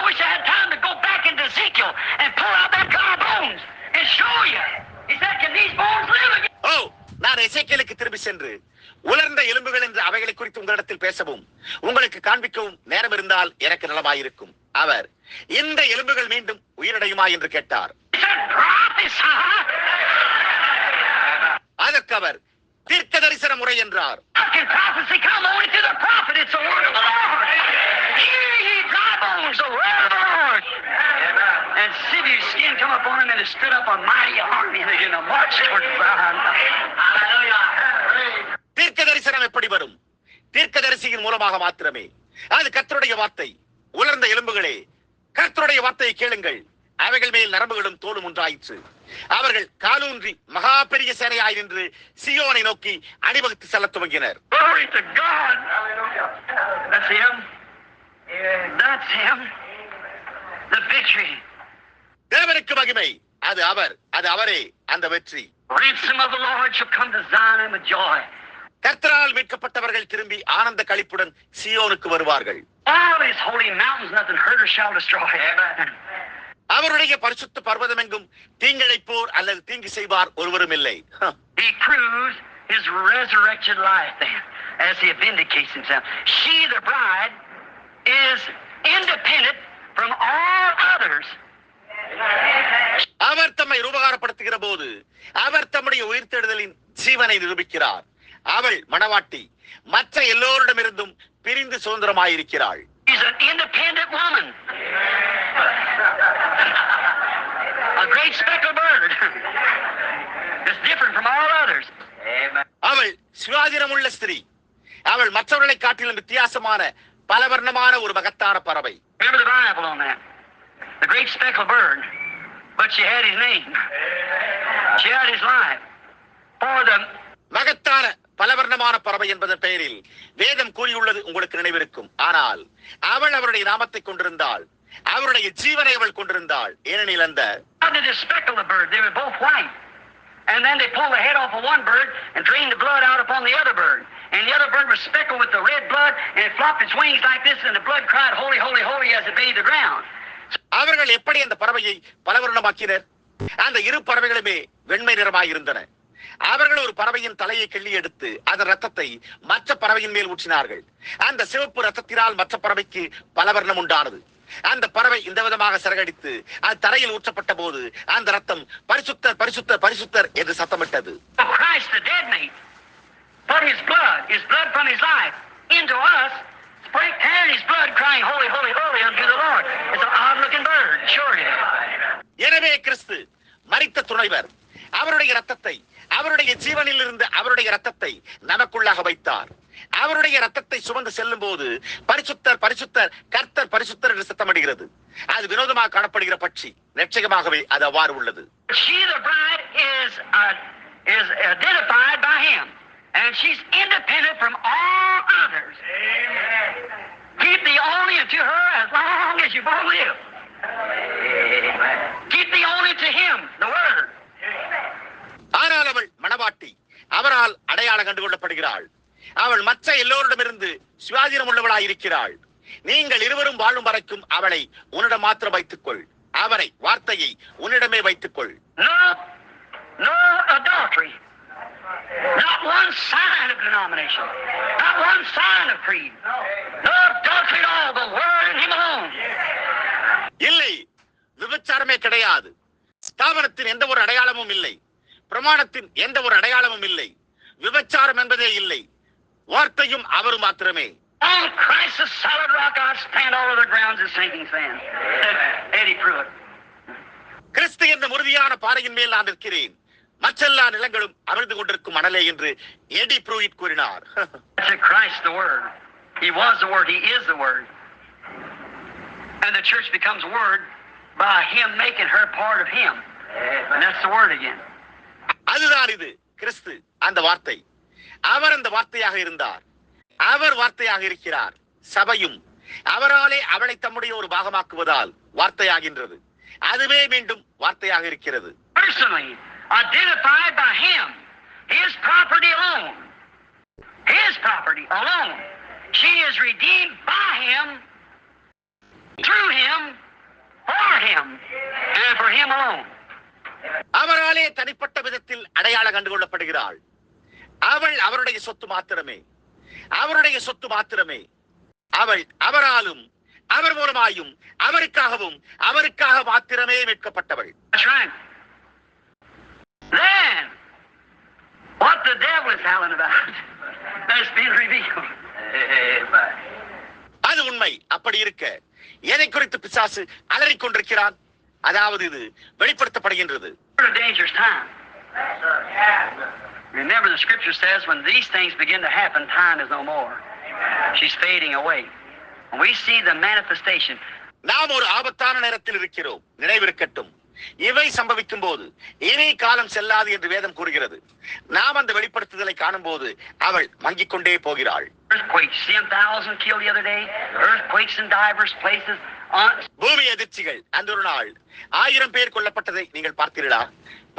wish I had time to go back into Ezekiel and pull out that dry bones and show you. He said, can these bones live again? Oh, நான் எசேக்கியேலுக்கு திரும்பி சென்று உலர்ந்த எலும்புகள் என்று அவைகளை குறித்து உங்களிடத்தில் பேசவும் உங்களுக்கு காண்பிக்கவும் நேரம் இருந்தால் எனக்கு நலமாயிருக்கும். அவர் இந்த எலும்புகள் மீண்டும் உயிரடையுமா என்று கேட்டார். அதற்கு அவர் தீர்க்க தரிசன முறை என்றார். And Sibiu's skin come up on him and it stood up a mighty army and they're going to march towards Zion. தீர்க்க தரிசனம் எப்படி வரும்? தீர்க்க தரிசியின் மூலமாக மாத்திரமே. அது கர்த்தருடைய வார்த்தை. உலர்ந்த எலும்புகளே, கர்த்தருடைய வார்த்தையை கேளுங்கள். அவைகள் மேல் நரம்புகளும் தோலும் உண்டாயிற்று. அவர்கள் காலூன்றி மகா பெரிய சேனையாய் நின்று சியோனை நோக்கி அணிவகுத்து செல்ல துவங்கினர். Glory to God. That's him. That's him. The victory. தேவனுக்கு மகிமை. அது அவர், அது அவரே அந்த வெற்றி. Ransom of the Lord shall come to Zion with joy. கர்த்தரால் மீட்கப்பட்டவர்கள் திரும்பி ஆனந்த களிப்புடன் சியோனுக்கு வருவார்கள். All his holy mountains nothing hurt or shall destroy. அவருடைய பரிசுத்த பர்வதம் எங்கும் தீங்கிழைப்போர் அல்லது தீங்கு செய்வார் ஒருவரும் இல்லை. He proves his resurrected life then as he vindicates himself. She, the bride, is independent from all others. அவர் தம்மை ரூபகாரப்படுத்துகிற போது அவர் தம்முடைய உயிர்த்தெழுதலின் ஜீவனை நிரூபிக்கிறார். அவள் மணவாட்டி மற்ற எல்லோரிடமிருந்தும் பிரிந்து சுதந்திரமாயிருக்கிறாள். She's an independent woman. A great speckled bird. It's different from all others. அவள் சுயாதீனமுள்ள ஸ்திரீ. அவள் மற்றவர்களை காட்டிலும் வித்தியாசமான பலவர்ணமான ஒரு மகத்தான பறவை. Remember the Bible on that. The great speckled bird. But she had his name. She had his life. For the மகத்தான பலவர்ணமான பறவை என்பதன் பெயரில் வேதம் கூறியுள்ளது உங்களுக்கு நினைவிருக்கும். ஆனால் அவள் அவருடைய நாமத்தை கொண்டிருந்தாள். அவருடைய ஜீவனை அவள் கொண்டிருந்தாள். ஏனெனில் அந்த speckled bird, they were both white. And then they pulled the head off of one bird and drained the blood out upon the other bird. And the other bird was speckled with the red blood and it flopped its wings like this and the blood cried, holy, holy, holy, as it bathed the ground. அவர்கள் எப்படி அந்த பறவையை பலவர்ணமாக்கினர்? அந்த இரு பறவைகளுமே வெண்மை நிறமாயிருந்தன. அவர்கள் ஒரு பறவையின் தலையை கிள்ளி எடுத்து அதன் ரத்தத்தை மற்ற பறவையின் மேல் ஊற்றினார்கள். அந்த சிவப்பு ரத்தத்தினால் மற்ற பறவைக்கு பலவர்ணம் உண்டானது. அந்த பறவை இந்த விதமாக சிறகடித்து அது தரையில் ஊற்றப்பட்ட போது அந்த ரத்தம் பரிசுத்தர் பரிசுத்தர் பரிசுத்தர் என்று சத்தமிட்டது. Christ the dead mate put his blood from his life into us, carrying his blood crying holy holy holy unto the Lord. It's an odd looking bird, sure. எனவே கிறிஸ்து மரித்த துணைவர் அவருடைய ரத்தத்தை, அவருடைய ஜீவனில் இருந்து அவருடைய ரத்தத்தை நமக்குள்ளாக வைத்தார். அவருடைய ரத்தத்தை சுமந்து செல்லும் போது பரிசுத்தர் பரிசுத்தர் கர்த்தர் பரிசுத்தர் என்று சத்தமிடுகிறது. அது வினோதமாக காணப்படுகிற பட்சி. நிச்சயமாகவே அது அவ்வாறு உள்ளது. She the bride is identified by him and she's independent from all others. Amen. Keep the only to her as long as you both live. Amen. Keep the only to him, the word. ஆனால் அவள் மணவாட்டி அவரால் அடையாளம் கண்டுகொள்ளப்படுகிறாள். அவள் மற்ற எல்லோரிடமிருந்து சுயாதீனம் உள்ளவளாய் இருக்கிறாள். நீங்கள் இருவரும் வாழும் வரைக்கும் அவளை உன்னிடம் மாத்திரம் வைத்துக்கொள். அவரை வார்த்தையை உன்னிடமே வைத்துக்கொள். No adultery. Not one sign of denomination. Not one sign of creed. No adultery at all. The word and him alone. இல்லை, விபச்சாரமே கிடையாது. ஸ்தாபனத்தின் எந்த ஒரு அடையாளமும் இல்லை. பிரமாணத்தின் எந்த ஒரு அடையாளமும் இல்லை. விபச்சாரம் என்பதே இல்லை. வார்த்தையும் அவரும் மாத்திரமே. On Christ the solid rock I stand, all other grounds is sinking sand. Eddie Pruitt. கிறிஸ்து என்ற உறுதியான பாறையின் மேல் நான் நிற்கிறேன், மற்றெல்லா நிலங்களும் அமிழ்ந்து கொண்டிருக்கும் மணலே என்று எடி ப்ரூயிட் கூறினார். Christ the word. He was the word. He is the word. And the church becomes word by him making her part of him. And that's the word again. அதுதான் இது கிறிஸ்து, அந்த வார்த்தை. அவர் அந்த வார்த்தையாக இருந்தார். அவர் வார்த்தையாக இருக்கிறார். சபையும் அவராலே அவளை தம்முடைய ஒரு பாகமாக்குவதால் வார்த்தையாகின்றது. அதுவே மீண்டும் வார்த்தையாக இருக்கிறது. Personally identified by him, his property alone. His property alone. She is redeemed by him Through him, for him, and for him alone. அவராலே தனிப்பட்ட விதத்தில் அடையாளம் கண்டுகொள்ளப்படுகிறாள். அவள் அவருடைய சொத்து மாத்திரமே, அவருடைய சொத்து மாத்திரமே. அவள் அவராலும் அவர் மூலமாயும் அவருக்காகவும் அவருக்காக மாத்திரமே மீட்கப்பட்டவள். That's right. Then, what the devil is howling about has been revealed. அது உண்மை. அப்படி இருக்க எதை குறித்து பிசாசு அலறிக் கொண்டிருக்கிறான்? அதாவது இது வெளிப்படுத்தப்படுகின்றது. We're in a dangerous time. Remember, the scripture says when these things begin to happen, time is no more. She's fading away. And we see the manifestation. நாம் ஒரு ஆபத்தான நேரத்தில் இருக்கிறோம். நினைவிருக்கட்டும், இவை சம்பவிக்கும் போது இனி காலம் செல்லாது என்று வேதம் கூறுகிறது. நாம் அந்த வெளிப்படுத்துதலை காணும் போது அவள் மங்கிக் கொண்டே போகிறாள். Earthquakes, 10,000 killed the other day. Earthquakes in diverse places. பூமி அதிர்ச்சிகள். அந்த ஒரு நாள் 1000 பேர் கொல்லப்பட்டதை நீங்கள் பார்த்தீர்களா?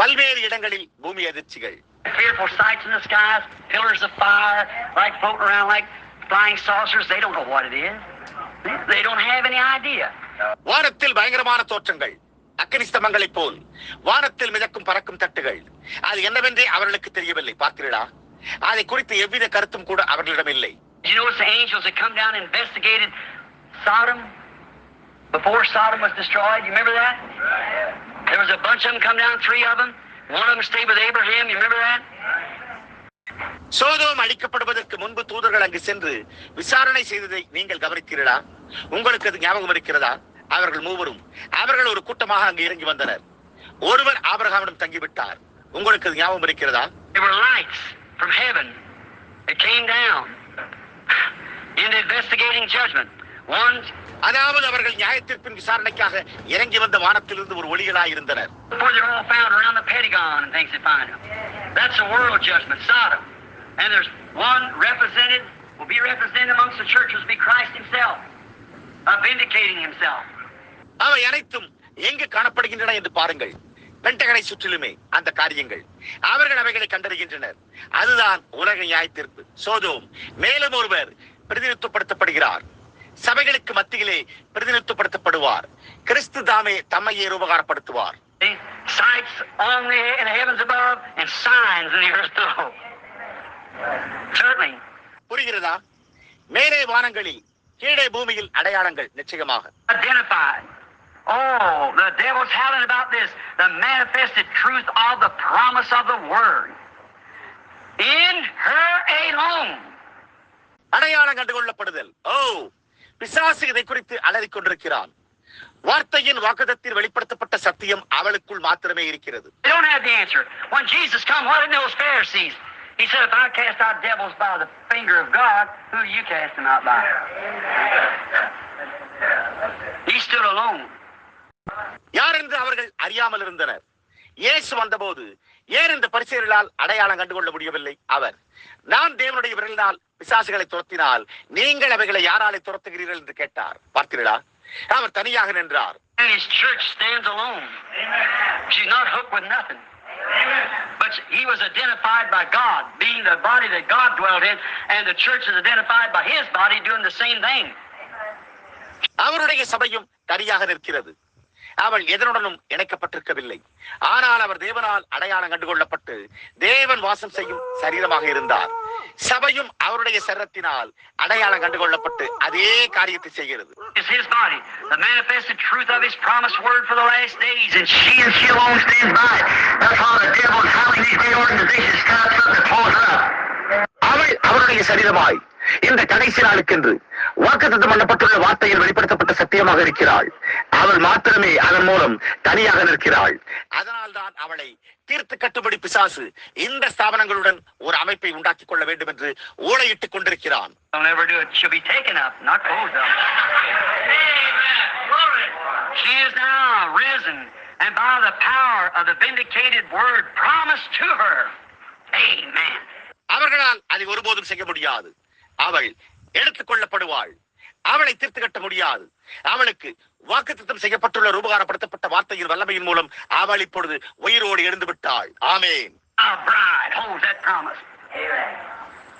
பல்வேறு இடங்களில் பூமி அதிர்ச்சிகள். Fearful sights in the skies, pillars of fire, like floating around like flying saucers. They don't know what it is. They don't have any idea. வானத்தில் பயங்கரமான தோற்றங்கள், அக்கினி ஸ்தம்பங்களைப் போல் வானத்தில் மிதக்கும் பறக்கும் தட்டுகள். அது என்னவென்றே அவர்களுக்கு தெரியவில்லை. பார்த்தீர்களா? அதை குறித்து எவ்வித கருத்தும் கூட அவர்களிடம் இல்லை. You notice the angels that come down and investigated Sodom before Sodom was destroyed? You remember that? There was a bunch of them come down, 3 of them. One of them stayed with Abraham. You remember that? Sodom அழிக்கப்படுவதற்கு முன்பு தூதர்கள் அங்கு சென்று விசாரணை செய்ததை நீங்கள் கவனித்தீர்களா? உங்களுக்கு அது ஞாபகம் இருக்கிறதா? அவர்கள் மூவரும் அவர்கள் ஒரு கூட்டமாக அங்கு இறங்கி வந்தனர். ஒருவர் ஆபிரகாமிடம் தங்கிவிட்டார். உங்களுக்கு அது ஞாபகம் இருக்கிறதா? There were lights from heaven that came down into investigating judgment. One, அதாவது அவர்கள் நியாயத்திற்பின் விசாரணைக்காக இறங்கி வந்த வானத்திலிருந்து ஒரு ஒளிகளாய் இருந்தனர். before they're all found around the Pentagon and things they find them. That's the world judgment, Sodom. And there's one represented, will be represented amongst the churches, will be Christ himself, vindicating himself. அவை அனைத்தும் எங்கு காணப்படுகின்றன என்று பாருங்கள். பெண்டகனை சுற்றிலுமே அந்த காரியங்கள். அவர்கள் அவைகளை கண்டறிகின்றனர். அதுதான் உலக நியாயத்தீர்ப்பு. சோதோம். மேலும் ஒருவர் பிரதிநிதித்துவப்படுத்தப்படுகிறார். சபைகளுக்கு மத்தியிலே பிரதிநிதித்துவப்படுத்தப்படுவார். கிறிஸ்து தாமே தம்மையே உபகாரப்படுத்துவார். Sights only in the heavens above and signs in the earth below. Certainly. புரிகிறதா? மேலே வானங்களில் கீழே பூமியில் அடையாளங்கள் நிச்சயமாக. Identified. Oh, the devil's howling about this. The manifested truth of the promise of the word. In her alone. அடையாளம் கண்டுகொள்ளப்படுதல். ஓ, பிசாசு இதை குறித்து அலறிக் கொண்டிருக்கிறான். வார்த்தையின் வாக்குதத்தில் வெளிப்படுத்தப்பட்ட சத்தியம் அவளுக்குள் மாத்திரமே இருக்கிறது. They don't have the answer. When Jesus come, what did those Pharisees? He said, if I cast out devils by the finger of God, who do you cast them out by? He stood alone. யார் என்று அவர்கள் அறியாமல் இருந்தனர். இயேசு வந்தபோது ஏன் இந்த பரிசேயர்களால் அடையாளம் கண்டுகொள்ள முடியவில்லை? அவர், நான் தேவனுடைய விரலினால் பிசாசுகளை துரத்தினால் நீங்கள் அவைகளை யாராலே துரத்துகிறீர்கள் என்று கேட்டார். பார்த்தீர்களா? அவர் தனியாக நின்றார். And his church stands alone. She's not hooked with nothing. But he was identified by God, being the body that God dwelt in, and the church is identified by his body doing the same thing. அவருடைய சபையும் தனியாக நிற்கிறது. அவள் எதனுடனும் இணைக்கப்பட்டிருக்கவில்லை. ஆனால் அவர் தேவனால் அடையாளம் கண்டுகொள்ளப்பட்டு தேவன் வாசம் செய்யும் சரீரமாக இருந்தார். சபையும் அவருடைய சரீரத்தினால் அடையாளம் கண்டுகொள்ளப்பட்டு அதே காரியத்தை செய்கிறது. It's his body, the manifested truth of his promised word for the last days, and she alone stands by it. That's how the devil is having these great organizations start to close up. அவள் அவருடைய சரீரமாய் இந்த கடைசி நாளுக்கென்று வாக்குத்தத்தம் பண்ணப்பட்டுள்ள வார்த்தையில் வெளிப்படுத்தப்பட்ட சத்தியமாக இருக்கிறாள். அவள் மாத்திரமே அதன் மூலம் தனியாக நிற்கிறாள். அதனால் தான் அவளை தீர்த்து கட்டுப்படி பிசாசு இந்த ஸ்தாபனங்களுடன் ஒரு அமைப்பை உண்டாக்கிக் கொள்ள வேண்டும் என்று ஊழையிட்டுக் கொண்டிருக்கிறான். Don't ever do it. She'll be taken up, not closed up. She is now risen, and by the power of the vindicated word promised to her. Amen. அவர்களால் அதை ஒருபோதும் செய்ய முடியாது. அவள் எடுத்துக் கொள்ளப்படுவாள். அவளை தீர்த்து கட்ட முடியாது. அவளுக்கு வாக்குத்தத்தம் செய்யப்பட்டுள்ள ரூபகாரப்படுத்தப்பட்ட வார்த்தையின் வல்லமையின் மூலம் அவள் இப்பொழுது உயிரோடு எழுந்து விட்டாள். ஆமென். Our bride holds that promise.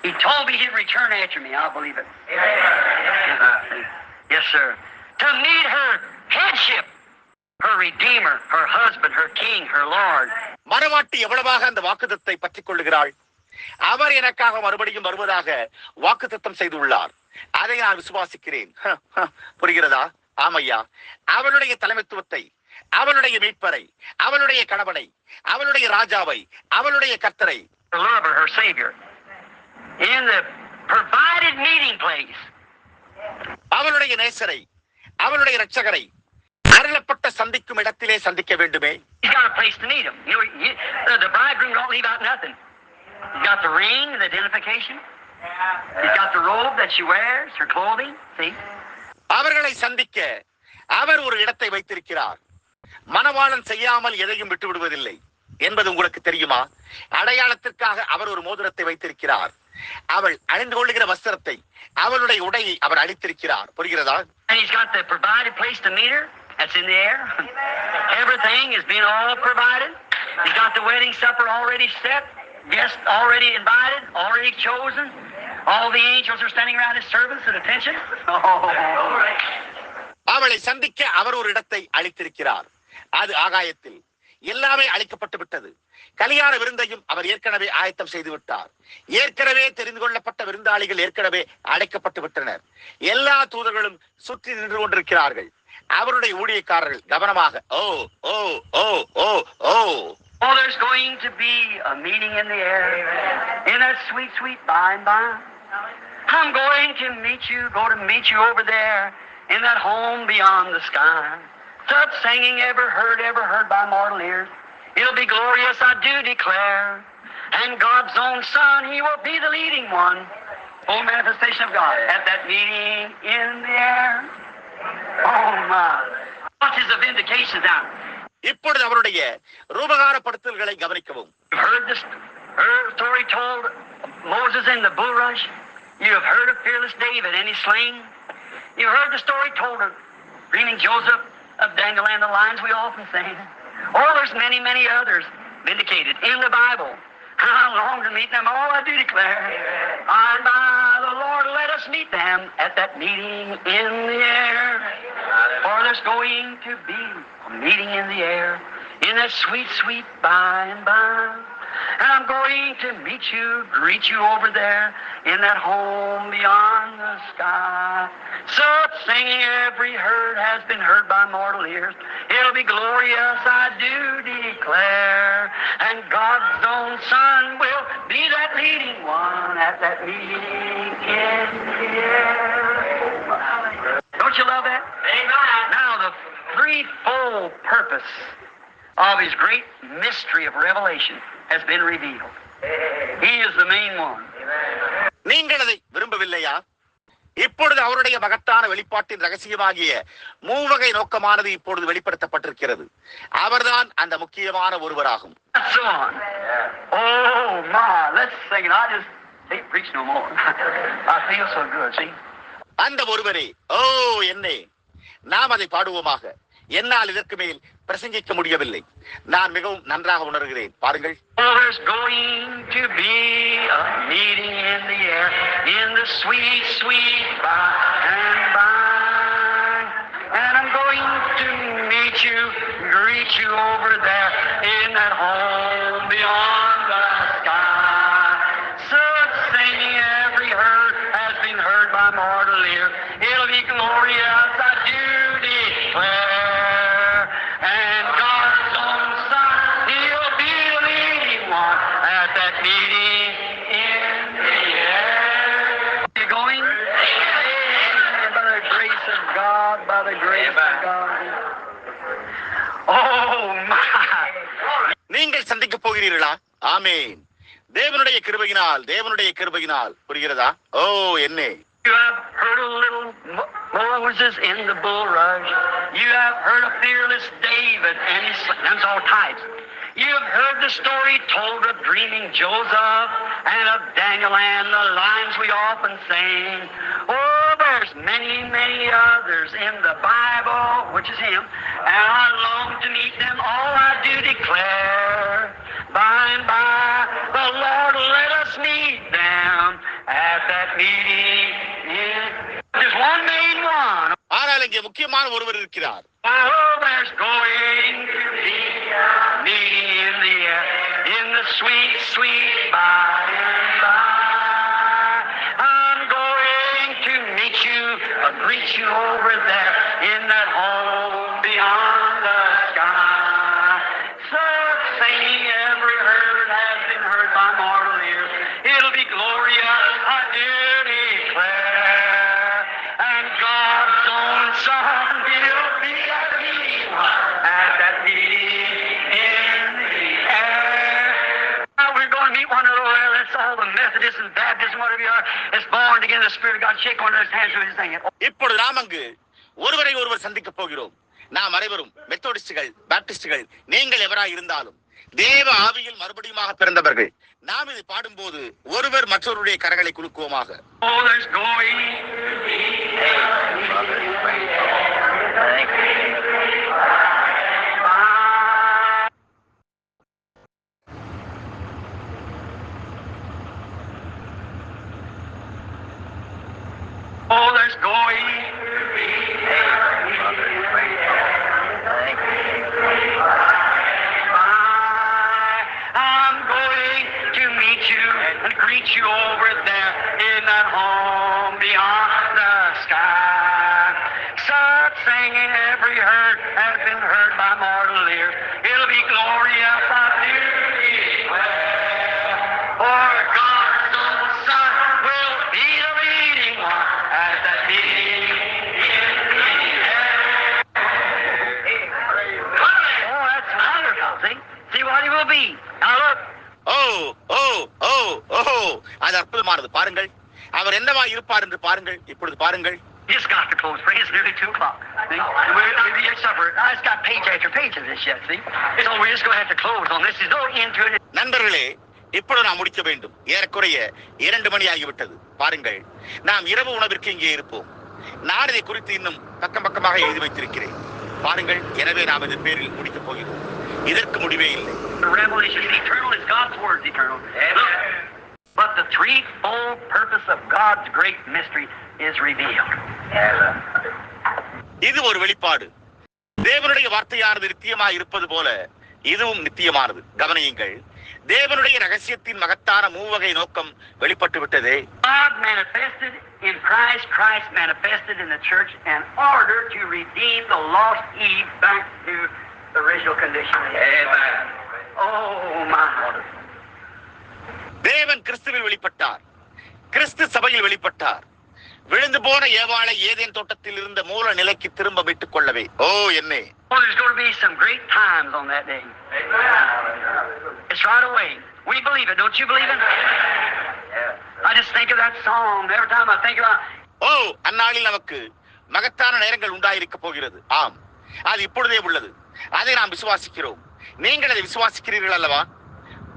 He told me he'd return after me. I'll believe it. Yes, sir. to meet her headship, her Redeemer, her husband, her King, her Lord. மறுவாட்டி எவ்வளவாக அந்த வாக்குத்தத்தை பற்றிக் கொள்ளுகிறாள். அவர் எனக்காக மறுபடியும் வருவதாக வாக்குத்தத்தம் செய்துள்ளார். அதை நான் விசுவாசிக்கிறேன். புரிகிறதா? ஆமையா, அவளுடைய தலைமைத்துவத்தை, அவளுடைய மீட்பரை, அவளுடைய கணவனை, அவளுடைய ராஜாவை, அவளுடைய கர்த்தரை, Her lover, her Savior, in the provided meeting place. அவளுடைய நேசரை, அவளுடைய இரட்சகரை அருளப்பட்ட சந்திக்கும் இடத்திலே சந்திக்க வேண்டுமே. He's got a place to meet him. The bridegroom don't leave out nothing. He's got the ring, the identification. He's got the robe that she wears, her clothing. See? அவர்களை சந்திக்க அவர் ஒரு இடத்தை வைத்திருக்கிறார். மணவாளன் செய்யாமல் எதையும் விட்டு விடுவதில்லை என்பது உங்களுக்கு தெரியுமா? அடையாளத்திற்காக அவர் ஒரு மோதிரத்தை வைத்திருக்கிறார். அவள் அணிந்து கொள்ளுகிற வஸ்திரத்தை, அவளுடைய உடையை அவர் அளித்திருக்கிறார். புரிகிறதா? And he's got the provided place to meet her. That's in the air. Everything has been all provided. He's got the wedding supper already set. Guests already invited, already chosen. All the angels are standing around his servants at attention. அவளை சந்திக்க அவர் ஒரு இடத்தை அளித்திருக்கிறார். அது ஆகாயத்தில். எல்லாமே அளிக்கப்பட்டு விட்டது. கல்யாண விருந்தையும் அவர் ஏற்கனவே ஆயத்தம் செய்து விட்டார். ஏற்கனவே தெரிந்து கொள்ளப்பட்ட விருந்தாளிகள் ஏற்கனவே அழைக்கப்பட்டு விட்டனர். எல்லா தூதர்களும் சுற்றி நின்று கொண்டிருக்கிறார்கள். அவருடைய ஊழியக்காரர்கள் கவனமாக ஓ ஓ ஓ ஓ ஓ Oh, there's going to be a meeting in the air, in that sweet, sweet by and by. I'm going to meet you, over there, in that home beyond the sky. Such singing ever heard by mortal ears. It'll be glorious, I do declare. And God's own Son, He will be the leading one. Full manifestation of God at that meeting in the air. Oh my. What is the vindication now? இப்பொழுது அவருடைய ரூபகாரப்படுத்தல்களை கவனிக்கவும். You've heard her story told, Moses in the bulrush. You have heard of fearless David and his sling. You've heard the story told of dreaming Joseph, of Daniel and the lions we often sing. Oh, there's many, many others vindicated in the Bible. I long to meet them all, I do declare. And by the Lord, let us meet them at that meeting in the air. For there's going to be a meeting in the air, in that sweet, sweet by and by. And I'm going to meet you, greet you over there, in that home beyond the sky. Such singing every heard has been heard by mortal ears. It'll be glorious, I do declare. And God's own Son will be that leading one at that meeting in the air. Don't you love that? Amen. Now the threefold purpose of His great mystery of revelation has been revealed. He is the main one. நீங்கள் அதை விரும்பவில்லையா? இப்பொழுது அவருடைய மகத்தான வெளிப்பாட்டின் ரகசியமாகிய மூவகை நோக்கமானது இப்பொழுது வெளிப்படுத்தப்பட்டிருக்கிறது. அவர்தான் அந்த முக்கியமான ஒருவராகும். Oh my, let's sing it. I just can't preach no more. I feel so good, see? அந்த ஒருவரே, ஓ என்னே, நாம் அதை பாடுவோமாக. என்னால் இதற்கு மேல் பிரசங்கிக்க முடியவில்லை. நான் மிகவும் நன்றாக உணர்கிறேன். பாருங்கள். There's going to be a meeting in the air, in the sweet, sweet by and by. And I'm going to meet you, greet you over there, in that home beyond the sky. Such singing every heard has been heard by mortal ear. It'll be glorious, I do declare. And God's own Son, He'll be the leading one at that meeting in the air. You going? Amen. By the grace of God, by the grace of God. Oh my! நீங்கள் சந்திக்க போகிறீர்களா? ஆமென். தேவனுடைய கிருபையினால் புரிகிறதா? ஓ என்னே. You have heard of little Moses in the bulrush. You have heard of fearless David and his sons, all types. You have heard the story told of dreaming Joseph and of Daniel and the lines we often sing. Oh, there's many, many others in the Bible, which is Him, and I long to meet them all, I do declare. By and by, the Lord let us meet them at that meeting. There's one main one. ஆனால் ஆனால் இங்கே முக்கியமான ஒருவர் இருக்கிறார். Oh, there's going to be me in the sweet, sweet by and by. I'm going to meet you, greet you over there in that home beyond the sky. So singing every herd has been heard by mortal ears. It'll be glorious, I do declare. And God's own Son will be at that meeting in the air. Now we're going to meet one another. That's all the Methodists and Baptists and whatever you are. It's born again the Spirit of God. Shake one of those hands with his thing. இப்பொழுது நாம் அங்கு ஒருவரை ஒருவர் சந்திக்க போகிறோம். நாம் அனைவரும் மெத்தோடிஸ்டுகள், பாப்டிஸ்டுகள், நீங்கள் எவராய் இருந்தாலும் தேவ ஆவியில் மறுபடியுமாக பிறந்தவர்கள். நாம் இதை பாடும்போது ஒருவர் மற்றவருடைய கரங்களை குலுக்குவோமாக. Oh, there's going to be Oh, there's going to be I'm going to meet you and greet you over there in that home beyond the sky. Start singing, every herd has been heard by mortal ears. It'll be glorious, I do declare. For God's own Son will be the leading one at that meeting in the air. Oh, that's wonderful, see? See what he will be. Now look. அது அற்புதமானது. பாருங்கள், அவர் என்னவா இருப்பார் என்று பாருங்கள். இப்பொழுது பாருங்கள். Just got to close, friends. It's nearly 2 o'clock. See? We'll be at supper. It's got page after page of this yet, see? So we're just going to have to close on this. There's no end to it. நண்பர்களே, இப்பொழுது நாம் முடிக்க வேண்டும். ஏறக்குறைய 2 மணி ஆகிவிட்டது. பாருங்கள், நாம் இரவு உணவிற்கு இங்கே இருப்போம். நான் இதை குறித்து இன்னும் பக்கம் பக்கமாக எழுதி வைத்திருக்கிறேன். பாருங்கள், எனவே நாம் இதன் பேரில் முடிக்கப் போகிறோம். இதற்கு முடிவே இல்லை. The revelation is eternal, is God's word is eternal. Look, but the threefold purpose of God's great mystery is revealed. இது ஒரு வெளிப்பாடு. தேவனுடைய வார்த்தையானது நித்தியமாய் இருப்பது போல இதுவும் நித்தியமானது. கவனியுங்கள், தேவனுடைய ரகசியத்தின் மகத்தான மூவகை நோக்கம் வெளிப்பட்டு விட்டதே. God manifested in Christ, Christ manifested in the church in order to redeem the lost Eve back to the original condition. Amen. Oh my. தேவன் கிறிஸ்துவில் வெளிப்பட்டார். கிறிஸ்து சபையில் வெளிப்பட்டார். விழுந்து போன ஏவாளை ஏதேன் தோட்டத்தில் இருந்த மூல நிலைக்கு திரும்ப மீட்டுக் கொள்ளவே. ஓ என்னே. Oh, there's going to be some great times on that day. It's right away. We believe it. Don't you believe it? I just think of that song every time I think about. ஓ, அந்நாளில் நமக்கு மகத்தான நேரங்கள் உண்டாயிருக்க போகிறது. ஆம், அது இப்பொழுதே உள்ளது. அதை நாம் விசுவாசிக்கிறோம். நீங்கள் அதை விசுவாசிக்கிறீர்கள் அல்லவா?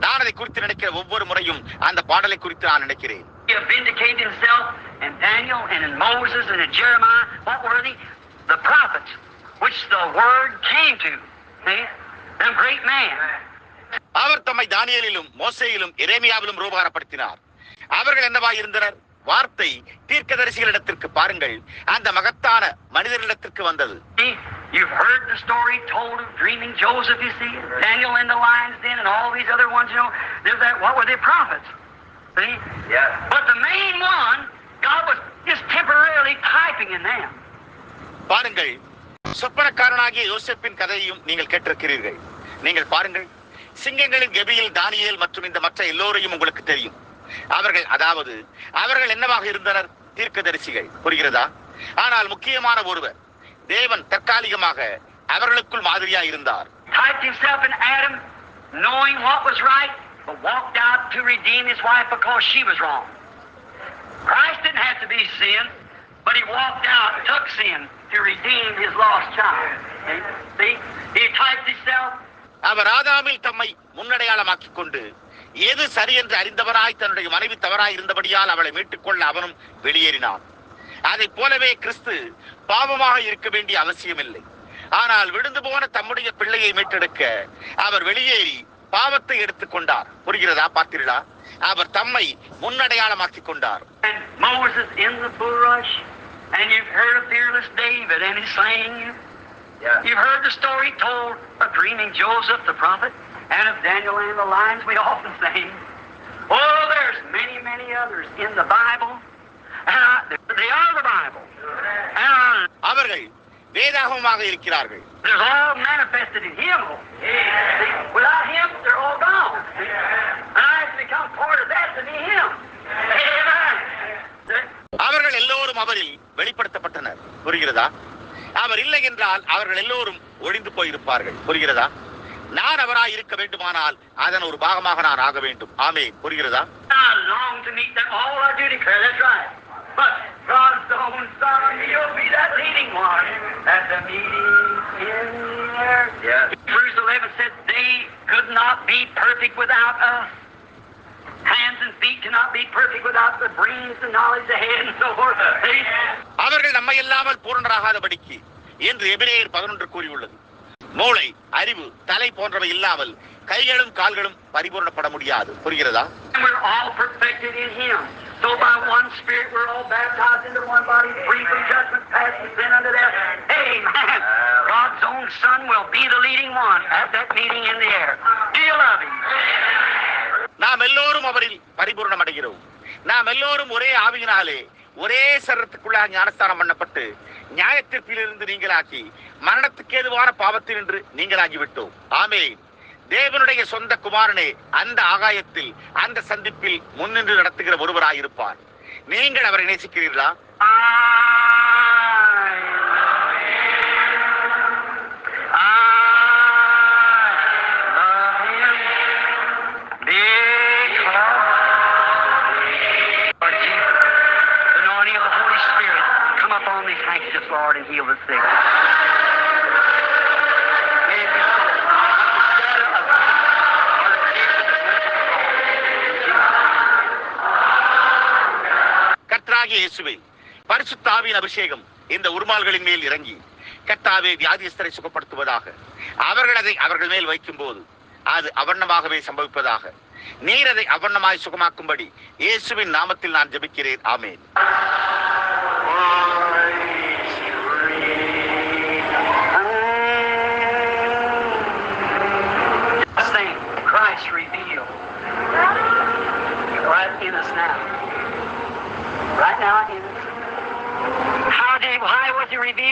நான் அதை குறித்து நினைக்கிற ஒவ்வொரு முறையும் அந்த பாடலை குறித்து நான் நினைக்கிறேன். He vindicated himself in Daniel and in Moses and in Jeremiah. What were they? The prophets, which the word came to. See? Them great men. அவர் தம்மை தானியேலிலும் மோசேயிலும் எரேமியாவிலும் ரூபகாரப்படுத்தினார். அவர்கள் என்னவா இருந்தனர்? வார்த்தை தீர்க்கதரிசிகளிடத்திற்கு பாருங்கள், அந்த மகத்தான மனிதர்களிடத்திற்கு வந்தது. You've heard the story told of dreaming Joseph, you see, Daniel in the lion's den, and all these other ones, you know. There's that. What were they? Prophets. See? Yeah. But the main one, God was just temporarily typing in them. பாருங்கள், சொப்பனக்காரனாகிய யோசேப்பின் கதையையும் நீங்கள் கேட்டிருக்கிறீர்கள். நீங்கள் பாருங்கள், சிங்கங்களின் கெபியில் தானியேல் மற்றும் இந்த மற்ற எல்லோரையும் உங்களுக்கு தெரியும். அவர்கள் என்னவாக இருந்தனர்? தீர்க்கதரிசிகள். புரிகிறதா? ஆனால் முக்கியமான ஒருவர், தேவன் தற்காலிகமாக அவர்களுக்குள் மாதிரியா இருந்தார். Typed himself in Adam, knowing what was right, but walked out to redeem his wife because she was wrong. Christ didn't have to be sin, but he walked out, took sin to redeem his lost child. See? He typed himself. அவர் ஆதாமில் தம்மை முன்னடையாளமாக்கிக் கொண்டு எது சரி என்று அறிந்தவராய் தன்னுடைய மனைவி தவறாய் இருந்தபடியால் அவளை மீட்டுக் கொள்ள அவனும் வெளியேறினான். அதை போலவே கிறிஸ்து பாவமாக இருக்க வேண்டிய அவசியமில்லை. ஆனால் விழுந்து போன தம்முடைய பிள்ளையை மீட்டெடுக்க அவர் வெளியேறி பாவத்தை எடுத்துக் கொண்டார். புரிகிறதா? பார்த்தீர்களா? அவர் தம்மை முன்னடையாளமாக்கிக் கொண்டார். Moses in the bulrush, And you've heard of fearless David and his slaying you. Yeah. You've heard the story told of dreaming Joseph the prophet and of Daniel and the lions we often sing. Oh, there's many, many others in the Bible. And they are the Bible. And அவர்கள் வேதாகமமாக இருக்கிறார்கள். there's all manifested in Him. Without Him, they're all gone. And I have to become part of that to be Him. Amen. அவர்கள் எல்லோரும் அவரில் வெளிப்படுத்தப்பட்டனர். புரிகிறதா? அவர் இல்லை என்றால் அவர்கள் எல்லோரும் ஒழிந்து போயிருப்பார்கள். புரிகிறதா? நான் அவராய் இருக்க வேண்டுமானால் அதன் ஒரு பாகமாக நான் ஆக வேண்டும். ஆமென். புரிகிறதா? I long to meet them. All I do declare, that's right. But God's own Son, He'll be that leading one at the meeting in the air. Yeah. Hebrews 11 said they could not be perfect without us. Hands and feet cannot be perfect without the brains, the knowledge, the head, and so forth. அவர்கள் நம்மை இல்லாமல் பூரணராகாதபடிக்கு என்று எபிரேயர் 11 கூறியுள்ளது. மூளை, அறிவு, தலை போன்றவை இல்லாமல் கைகளும் கால்களும் பரிபூரணப்பட முடியாது. புரிகிறதா? We're all perfected in Him. So by one Spirit we're all baptized into one body, free from judgment, passing sin unto death. Amen. God's own Son will be the leading one at that meeting in the air. Do you love Him? நாம் எல்லோரும் அவரில் பரிபூரணம் அடைகிறோம். நாம் எல்லோரும் ஒரே ஆவியினாலே ஒரே சரீரத்துக்குள்ளாக ஞானஸ்தானம் பண்ணப்பட்டு நியாயத்தீர்ப்பிலிருந்து நீங்களாக்கி மரணத்துக்கு ஏதுவான பாவத்தினின்று நீங்களாகிவிட்டோம். ஆமென். தேவனுடைய சொந்த குமாரனே அந்த ஆகாயத்தில் அந்த சந்திப்பில் முன்னின்று நடத்துகிற ஒருவராயிருப்பார். நீங்கள் அவரை நேசிக்கிறீர்களா? Lord, and heal the sick. கர்த்தராகிய இயேசுவே, பரிசுத்த ஆவியின் அபிஷேகம் இந்த உருமால்களின் மேல் இறங்கி கர்த்தாவே வியாதியஸ்தரை சுகப்படுத்துவதாக. அவர்கள் அதை அவர்கள் மேல் வைக்கும் போது அது அவண்ணமாகவே சம்பவிப்பதாக. நீர் அதை அவண்ணமாய் சுகமாக்கும்படி இயேசுவின் நாமத்தில் நான் ஜெபிக்கிறேன். ஆமென். Christ revealed right in us now. Right now in us. Why was He revealed?